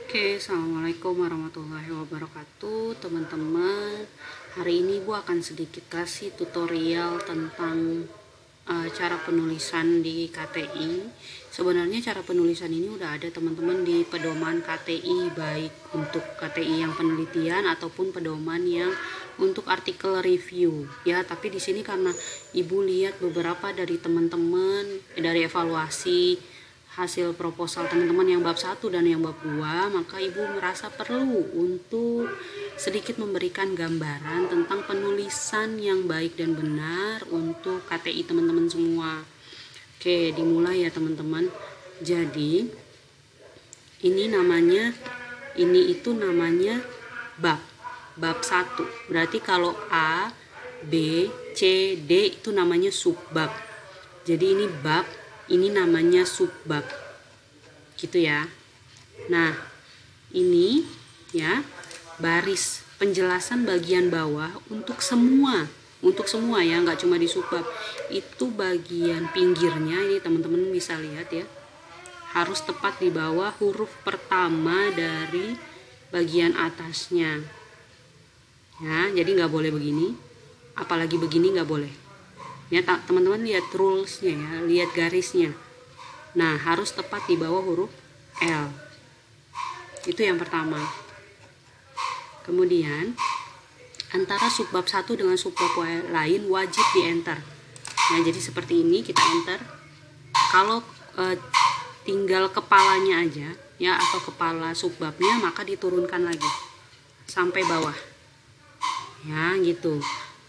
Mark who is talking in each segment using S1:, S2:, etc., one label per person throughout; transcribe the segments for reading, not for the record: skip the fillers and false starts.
S1: Oke, assalamualaikum warahmatullahi wabarakatuh, teman-teman. Hari ini Bu akan sedikit kasih tutorial tentang cara penulisan di KTI. Sebenarnya cara penulisan ini udah ada teman-teman di pedoman KTI, baik untuk KTI yang penelitian ataupun pedoman yang untuk artikel review ya. Tapi di sini karena Ibu lihat beberapa dari teman-teman dari evaluasi hasil proposal teman-teman yang bab 1 dan yang bab 2, maka Ibu merasa perlu untuk sedikit memberikan gambaran tentang penulisan yang baik dan benar untuk KTI teman-teman semua. Oke, dimulai ya teman-teman. Jadi ini itu namanya bab 1. Berarti kalau A, B, C, D itu namanya subbab. Jadi ini bab, ini namanya subbab, gitu ya. Nah, ini ya baris penjelasan bagian bawah untuk semua ya, nggak cuma di subbab. Itu bagian pinggirnya ini teman-teman bisa lihat ya, harus tepat di bawah huruf pertama dari bagian atasnya. Ya, jadi nggak boleh begini, apalagi begini nggak boleh. Ya, teman-teman lihat rulesnya ya, lihat garisnya. Nah, harus tepat di bawah huruf L. Itu yang pertama. Kemudian antara subbab 1 dengan subbab lain wajib di enter. Nah, jadi seperti ini kita enter. Kalau tinggal kepalanya aja ya, atau kepala subbabnya, maka diturunkan lagi sampai bawah. Ya, gitu.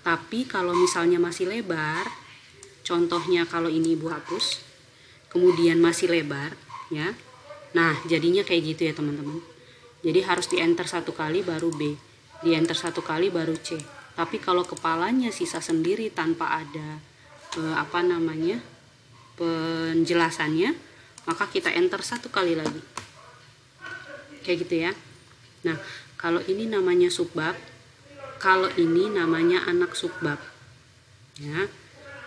S1: Tapi kalau misalnya masih lebar, contohnya kalau ini Ibu hapus, kemudian masih lebar ya, nah jadinya kayak gitu ya teman-teman. Jadi harus di enter 1 kali baru B, di enter 1 kali baru C. Tapi kalau kepalanya sisa sendiri tanpa ada penjelasannya, maka kita enter 1 kali lagi, kayak gitu ya. Nah, kalau ini namanya subbab, kalau ini namanya anak subbab ya.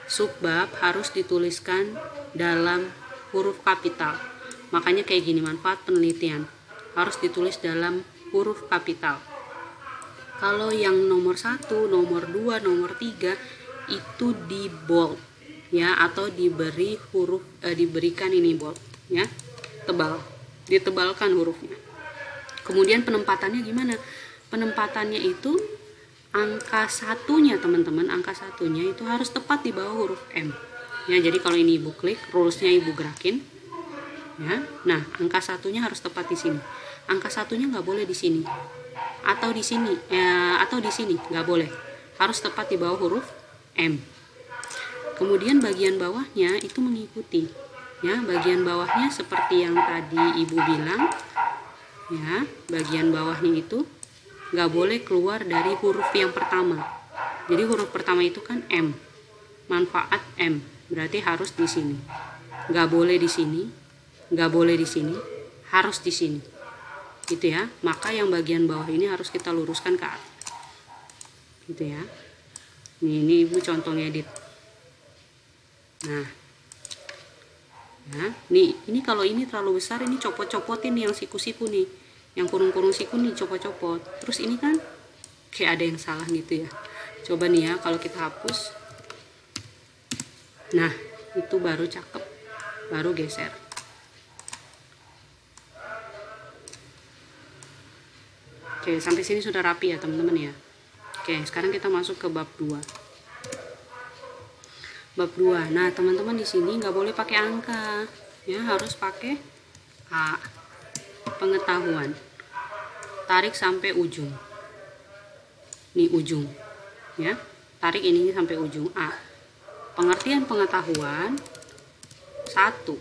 S1: Subbab harus dituliskan dalam huruf kapital, makanya kayak gini, manfaat penelitian harus ditulis dalam huruf kapital. Kalau yang nomor 1, nomor 2, nomor 3 itu di bold ya, atau diberikan ini bold ya, tebal, ditebalkan hurufnya. Kemudian penempatannya gimana? Penempatannya itu angka satunya teman-teman, angka satunya itu harus tepat di bawah huruf M ya. Jadi kalau ini Ibu klik, rulesnya Ibu gerakin ya. Nah, angka satunya harus tepat di sini. Angka satunya nggak boleh di sini atau di sini ya, atau di sini nggak boleh, harus tepat di bawah huruf M. Kemudian bagian bawahnya itu mengikuti ya, bagian bawahnya seperti yang tadi Ibu bilang ya, bagian bawahnya itu nggak boleh keluar dari huruf yang pertama. Jadi huruf pertama itu kan M, manfaat M, berarti harus di sini. Nggak boleh di sini, nggak boleh di sini, harus di sini, gitu ya. Maka yang bagian bawah ini harus kita luruskan ke atas, gitu ya. Ini Ibu contoh ngedit. Nah, ya, ini kalau ini terlalu besar, ini copot-copotin yang siku-siku nih, yang kurung-kurung siku nih, copot-copot. Terus ini kan kayak ada yang salah gitu ya. Coba nih ya, kalau kita hapus, nah itu baru cakep, baru geser. Oke, sampai sini sudah rapi ya teman-teman ya. Oke, sekarang kita masuk ke bab 2. Bab 2. Nah, teman-teman di sini nggak boleh pakai angka ya, harus pakai A, pengetahuan. Tarik sampai ujung. Nih ujung ya. Tarik ini sampai ujung A. Pengertian pengetahuan 1.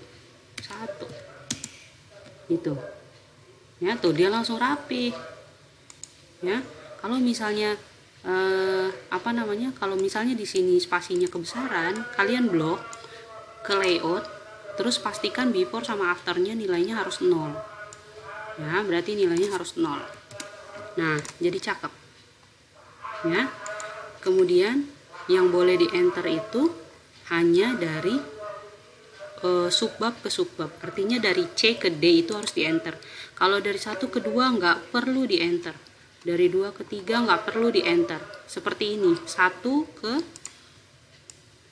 S1: Itu. Ya, tuh dia langsung rapi. Ya. Kalau misalnya kalau misalnya di sini spasinya kebesaran, kalian blok ke layout, terus pastikan before sama afternya nilainya harus 0 ya, berarti nilainya harus 0. Nah, jadi cakep ya. Kemudian yang boleh di enter itu hanya dari subbab ke subbab, artinya dari C ke D itu harus di enter. Kalau dari 1 ke 2 nggak perlu di enter, dari 2 ke 3 nggak perlu di enter, seperti ini 1 ke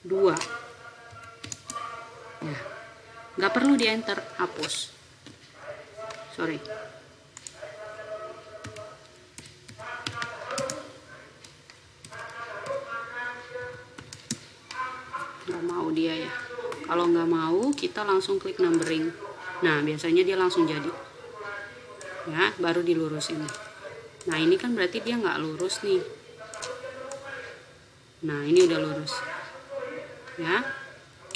S1: 2 ya, nggak perlu di enter, hapus, sorry. Nggak mau dia ya. Kalau nggak mau, kita langsung klik numbering. Nah, biasanya dia langsung jadi. Ya, baru dilurusin. Nah, ini kan berarti dia nggak lurus nih. Nah, ini udah lurus. Ya,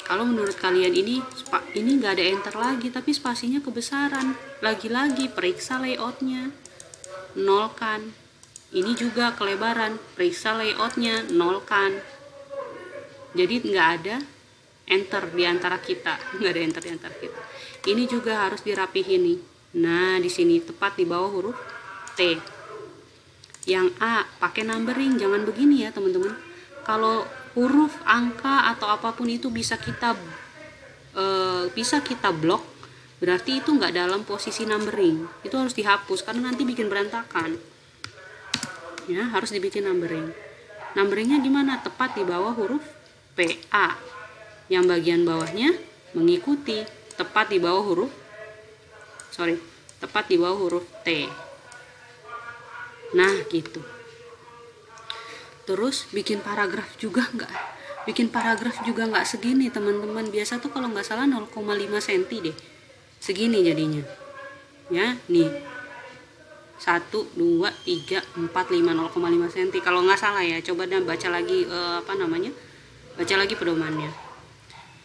S1: kalau menurut kalian ini nggak ada enter lagi, tapi spasinya kebesaran. Lagi-lagi periksa layoutnya, nolkan. Ini juga kelebaran, periksa layoutnya, nolkan. Jadi nggak ada enter di antara kita, nggak ada enter di antara kita. Ini juga harus dirapihin nih. Nah, di sini tepat di bawah huruf T. Yang A pakai numbering, jangan begini ya teman-teman. Kalau huruf, angka atau apapun itu bisa kita blok, berarti itu nggak dalam posisi numbering. Itu harus dihapus karena nanti bikin berantakan. Ya, harus dibikin numbering. Numberingnya gimana? Tepat di bawah huruf PA. Yang bagian bawahnya mengikuti, tepat di bawah huruf T. Nah, gitu. Terus bikin paragraf juga nggak segini teman-teman. Biasa tuh kalau nggak salah 0,5 cm deh, segini jadinya ya. Nih 1, 2, 3, 4, 5, 0,5 cm kalau nggak salah ya. Coba dan baca lagi baca lagi pedomannya.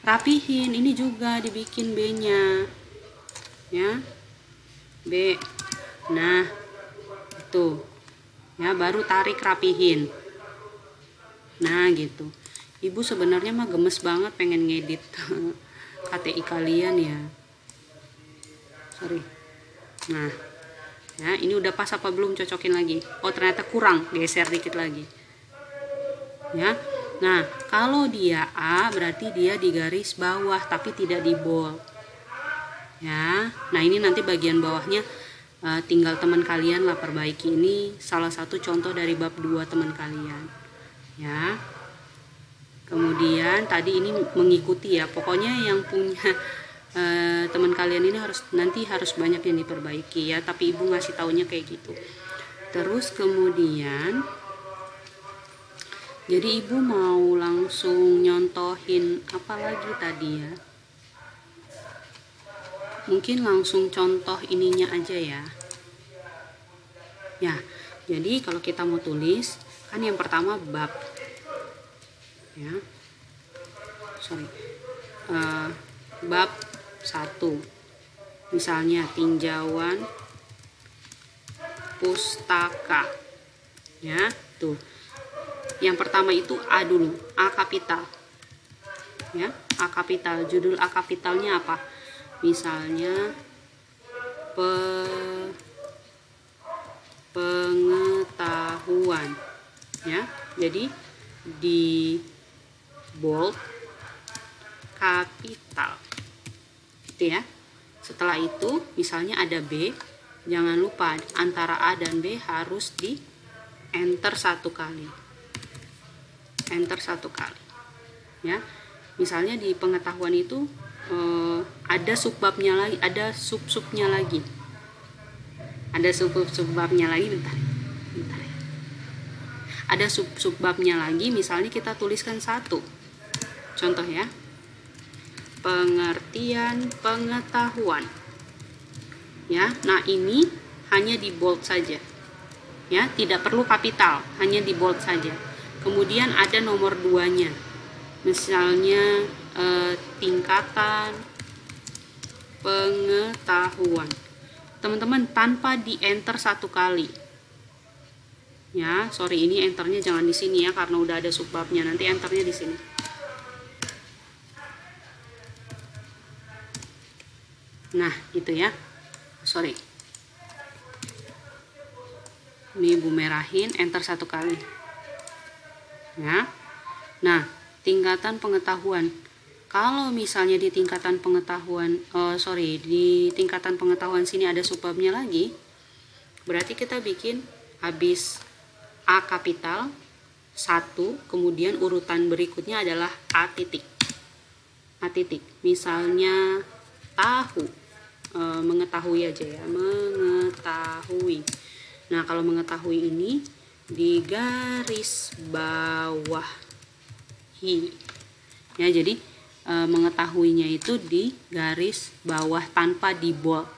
S1: Rapihin, ini juga dibikin B-nya ya, B. Nah, itu ya, baru tarik, rapihin. Nah, gitu. Ibu sebenarnya mah gemes banget pengen ngedit KTI kalian ya, sorry. Nah ya, ini udah pas apa belum, cocokin lagi. Oh, ternyata kurang, geser dikit lagi ya. Nah, kalau dia A berarti dia di garis bawah tapi tidak di bold ya. Nah, ini nanti bagian bawahnya tinggal teman kalian lah perbaiki. Ini salah satu contoh dari bab 2 teman kalian ya. Kemudian tadi ini mengikuti ya, pokoknya yang punya teman kalian ini harus banyak yang diperbaiki ya, tapi ibu ngasih taunya kayak gitu. Terus kemudian jadi ibu mau langsung nyontohin apa lagi tadi ya, mungkin langsung contoh ininya aja ya. Ya, jadi kalau kita mau tulis kan yang pertama bab ya, sorry, bab 1 misalnya tinjauan pustaka ya. Tuh, yang pertama itu A dulu, A kapital ya, A kapital. Judul A kapitalnya apa? Misalnya pengetahuan ya. Jadi di bold kapital gitu ya. Setelah itu misalnya ada B, jangan lupa antara A dan B harus di enter 1 kali, ya. Misalnya di pengetahuan itu ada subbabnya lagi, ada sub-subnya lagi, ada sub-subbabnya lagi, bentar ya. Ada sub-subbabnya lagi, misalnya kita tuliskan 1 contoh ya, pengertian pengetahuan ya. Nah, ini hanya di bold saja ya, tidak perlu kapital, hanya di bold saja. Kemudian ada nomor 2-nya, misalnya tingkatan pengetahuan. Teman-teman, tanpa di enter 1 kali ya. Sorry, ini enternya jangan di sini ya, karena udah ada subbabnya, nanti enternya di sini. Nah, gitu ya. Sorry, ini ibu merahin, enter 1 kali ya. Nah, tingkatan pengetahuan, Kalau misalnya di tingkatan pengetahuan, di tingkatan pengetahuan sini ada subbabnya lagi, berarti kita bikin habis A kapital 1, kemudian urutan berikutnya adalah A titik. A titik. Misalnya tahu, mengetahui aja ya, mengetahui. Nah, kalau mengetahui ini di garis bawahi. Ya, jadi mengetahuinya itu di garis bawah tanpa di bold.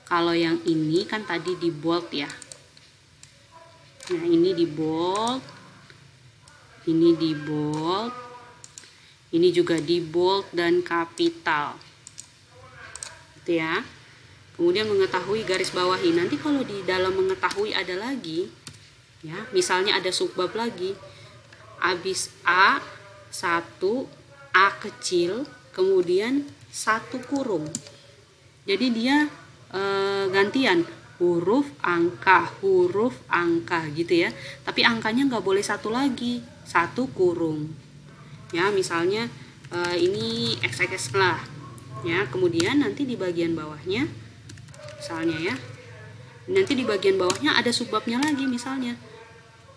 S1: Kalau yang ini kan tadi di bold ya. Nah, ini di bold, ini di bold, ini juga di bold dan kapital, gitu ya. Kemudian mengetahui garis bawahi. Nanti kalau di dalam mengetahui ada lagi, ya, misalnya ada subbab lagi, habis A 1, A kecil, kemudian 1 kurung. Jadi dia gantian huruf angka gitu ya. Tapi angkanya nggak boleh 1 lagi, 1 kurung. Ya, misalnya ini XX lah. Ya, kemudian nanti di bagian bawahnya, misalnya ya, nanti di bagian bawahnya ada subbabnya lagi. Misalnya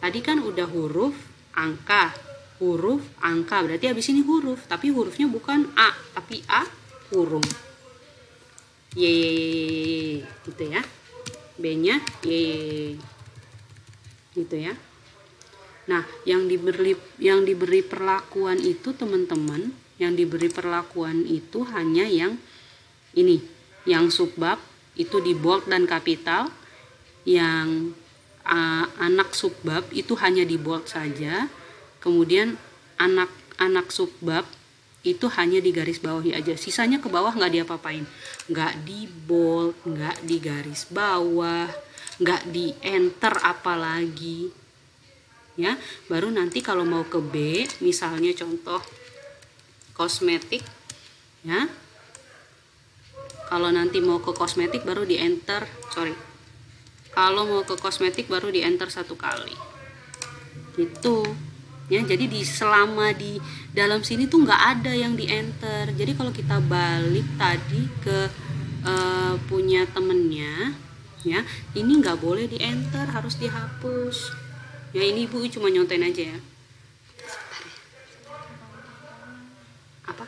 S1: tadi kan udah huruf angka, berarti habis ini huruf, tapi hurufnya bukan A, tapi A kurung. Y, gitu ya. B-nya Y, gitu ya. Nah, yang diberi perlakuan itu teman-teman, yang diberi perlakuan itu hanya yang ini, yang subbab itu di bold dan kapital, yang anak subbab itu hanya di bold saja. Kemudian anak subbab itu hanya di garis bawahi aja, sisanya ke bawah nggak diapa-apain, nggak di bold, nggak di garis bawah, nggak di enter apalagi ya. Baru nanti kalau mau ke B, misalnya contoh kosmetik ya, kalau nanti mau ke kosmetik baru di enter, kalau mau ke kosmetik baru di enter 1 kali gitu ya. Jadi selama di dalam sini tuh nggak ada yang di enter. Jadi kalau kita balik tadi ke punya temennya ya, ini nggak boleh di enter, harus dihapus ya. Ini ibu cuma nyontain aja ya. Apa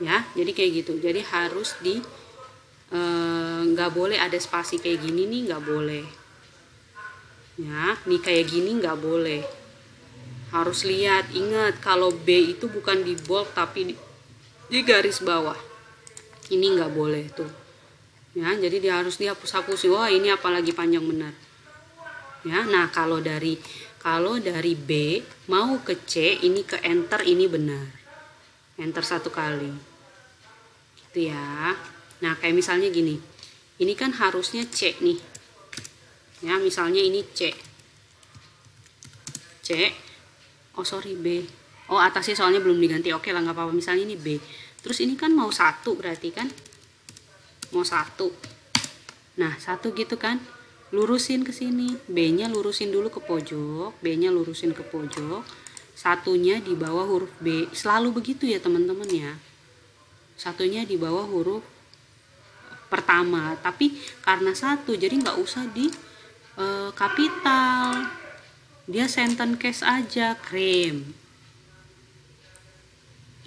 S1: ya, jadi kayak gitu. Jadi harus di nggak boleh ada spasi kayak gini nih, nggak boleh ya. Nih kayak gini nggak boleh, harus lihat. Ingat kalau B itu bukan di bold tapi di garis bawah, ini nggak boleh tuh ya. Jadi dia harus dihapus-hapus. Wah, ini apalagi panjang benar ya. Nah, kalau dari B mau ke C, ini ke enter, ini benar, enter 1 kali gitu ya. Nah, kayak misalnya gini, ini kan harusnya C nih ya, misalnya ini C, B, atasnya soalnya belum diganti. Oke lah, nggak apa-apa. Misalnya ini B, terus ini kan mau 1, berarti kan mau 1. Nah, 1 gitu kan, lurusin ke sini, B-nya lurusin dulu ke pojok, B-nya lurusin ke pojok, 1-nya di bawah huruf B. Selalu begitu ya teman-teman ya, 1-nya di bawah huruf pertama. Tapi karena 1, jadi nggak usah di kapital, dia sentence case aja, krim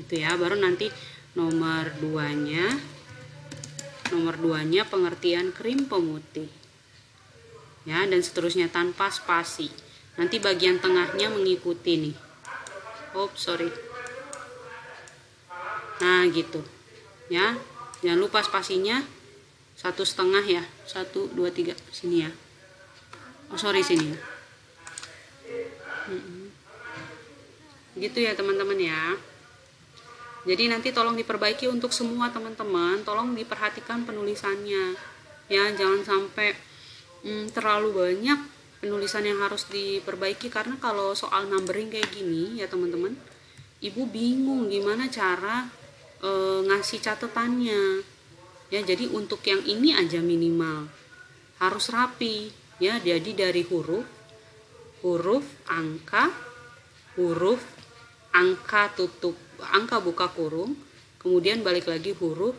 S1: gitu ya. Baru nanti nomor 2-nya pengertian krim pemutih ya, dan seterusnya tanpa spasi. Nanti bagian tengahnya mengikuti nih. Nah gitu ya, jangan lupa spasinya 1,5 ya, 1, 2, 3 sini ya. Sini ya. Gitu ya teman-teman ya. Jadi nanti tolong diperbaiki untuk semua teman-teman, tolong diperhatikan penulisannya ya, jangan sampai terlalu banyak penulisan yang harus diperbaiki. Karena kalau soal numbering kayak gini ya teman-teman, ibu bingung gimana cara ngasih catatannya ya. Jadi untuk yang ini aja minimal harus rapi ya. Jadi dari huruf, angka, huruf, angka buka kurung, kemudian balik lagi huruf,